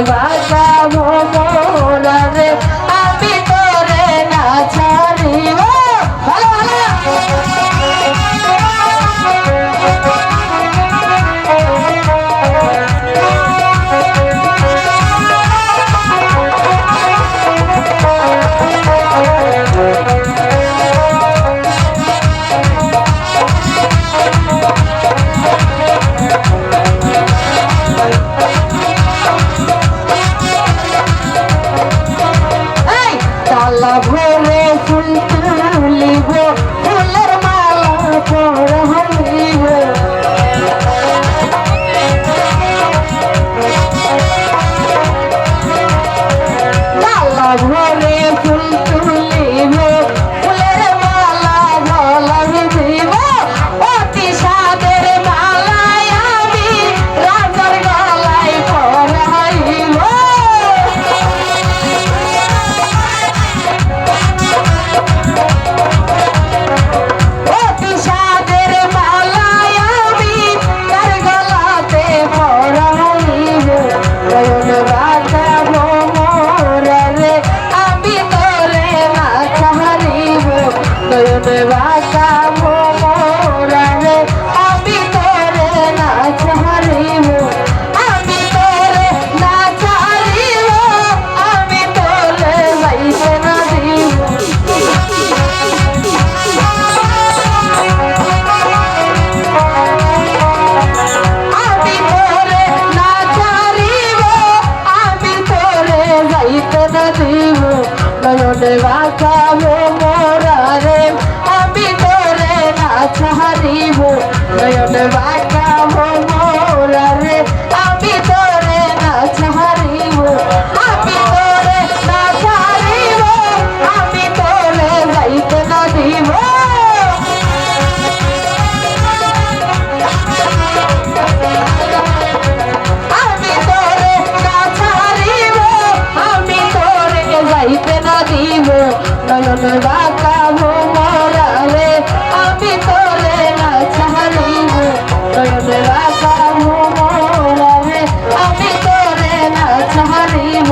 বাঁকা মোরা রে আমি তোরে না ছাড়িব। ভালো ভরে ফুল তুলিব ফুলের মালা পরাইব। ডালা ভরে ফুল তুলিব ফুলের মালা গলায় দিব। অতি সাদের মালায় আমি রাজার গলায় পরাইব। বাঁকা মোরা রে আমি তোরে না ছাড়িব। আমি তোরে না ছাড়িব। আমি তোরে যাইতে না দিব। আমি তোরে না ছাড়িব। আমি তোরে যাইতে না দিব। নয়নে বাঁকা মোরা রে আমি তোরে না ছাড়িব। নয়ন বাঁকা মোরা রে আমি তোরে না ছাড়িব। আমি তোরে না ছাড়িব। আমি তোরে যাইতে না দিব। আমি তোরে না ছাড়িব। আমি তোরে যাইতে না দিব। নয়ন বাঁকা মোরা রে আমি তোরে না ছাড়িব। নয়ন বাঁকা মোরা রে আমি তোরে না ছাড়িব।